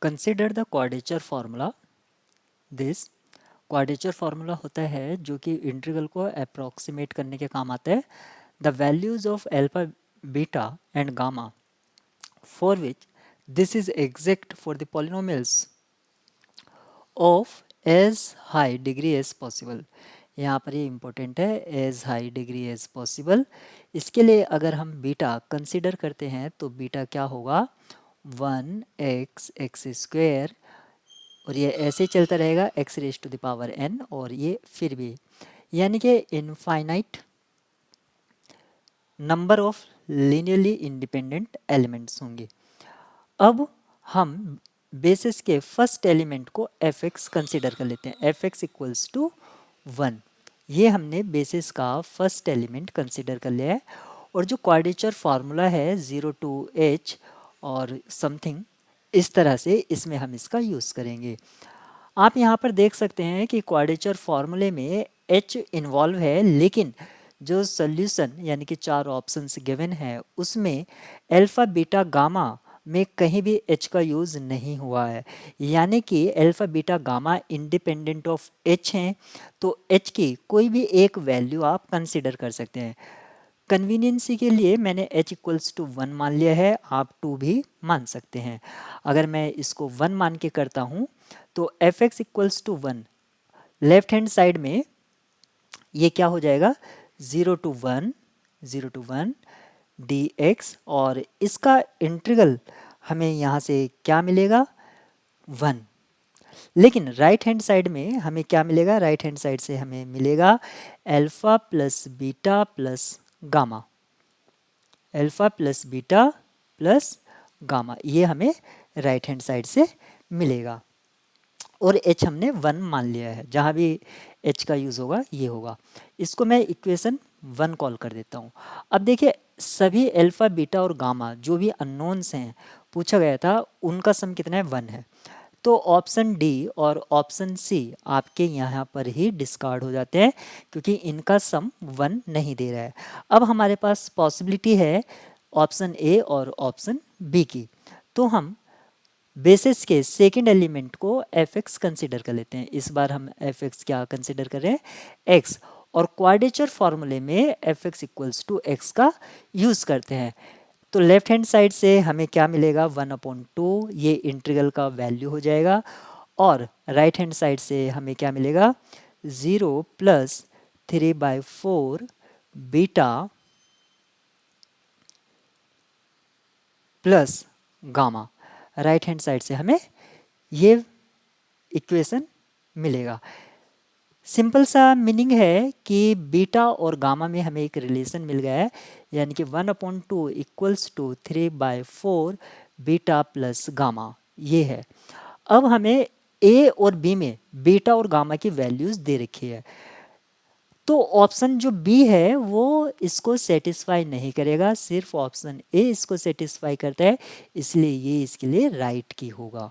Consider the quadrature formula. This quadrature formula होता है जो कि इंटीग्रल को अप्रोक्सीमेट करने के काम आता है। The values of alpha beta and gamma for which this is exact for the polynomials of as high degree as possible. यहाँ पर ये इम्पोर्टेंट है, as high degree as possible. इसके लिए अगर हम बीटा कंसिडर करते हैं तो बीटा क्या होगा, 1x एक्स स्क्वेयर, और ये ऐसे ही चलता रहेगा x raise to the power n, और ये फिर भी यानी कि infinite number of linearly independent elements होंगे। अब हम बेसिस के फर्स्ट एलिमेंट को fx कंसिडर कर लेते हैं, fx इक्वल्स टू 1। ये हमने बेसिस का फर्स्ट एलिमेंट कंसिडर कर लिया है। और जो क्वाड्रेचर फार्मूला है 0 to h और समथिंग इस तरह से, इसमें हम इसका यूज़ करेंगे। आप यहाँ पर देख सकते हैं कि क्वाड्रेचर फार्मूले में h इन्वॉल्व है, लेकिन जो सोल्यूशन यानी कि 4 ऑप्शंस गिवन है उसमें अल्फा बीटा गामा में कहीं भी h का यूज़ नहीं हुआ है, यानी कि alpha beta gamma independent of h हैं, तो h की कोई भी एक वैल्यू आप कंसिडर कर सकते हैं। कन्वीनियंसी के लिए मैंने h इक्वल्स टू 1 मान लिया है, आप 2 भी मान सकते हैं। अगर मैं इसको 1 मान के करता हूँ तो fx equals to 1, left hand side में ये क्या हो जाएगा, 0 to 1 dx, और इसका इंटीग्रल हमें यहाँ से क्या मिलेगा, 1। लेकिन राइट हैंड साइड में हमें क्या मिलेगा, राइट हैंड साइड से हमें मिलेगा alpha plus beta plus gamma, alpha plus beta plus gamma, ये हमें राइट हैंड साइड से मिलेगा। और h हमने 1 मान लिया है, जहाँ भी h का यूज़ होगा ये होगा। इसको मैं इक्वेशन 1 कॉल कर देता हूँ। अब देखिए सभी अल्फा बीटा और गामा जो भी अननोन्स हैं पूछा गया था, उनका सम कितना है, 1 है। तो ऑप्शन डी और ऑप्शन सी आपके यहाँ पर ही डिस्कार्ड हो जाते हैं, क्योंकि इनका सम 1 नहीं दे रहा है। अब हमारे पास पॉसिबिलिटी है ऑप्शन ए और ऑप्शन बी की, तो हम बेसिस के सेकेंड एलिमेंट को fx कंसिडर कर लेते हैं। इस बार हम fx क्या कंसिडर कर रहे हैं, x, और क्वाड्रेचर फार्मूले में fx इक्वल्स टू x का यूज़ करते हैं। तो लेफ्ट हैंड साइड से हमें क्या मिलेगा, 1/2, ये इंटीग्रल का वैल्यू हो जाएगा। और राइट हैंड साइड से हमें क्या मिलेगा, 0 plus 3/4 beta plus gamma, right hand side से हमें ये इक्वेशन मिलेगा। सिंपल सा मीनिंग है कि बीटा और गामा में हमें एक रिलेशन मिल गया है, यानी कि 1/2 equals to 3/4 beta plus gamma, ये है। अब हमें ए और बी में बीटा और गामा की वैल्यूज़ दे रखी है, तो ऑप्शन जो बी है वो इसको सेटिस्फाई नहीं करेगा, सिर्फ ऑप्शन ए इसको सेटिस्फाई करता है, इसलिए ये इसके लिए राइट की होगा।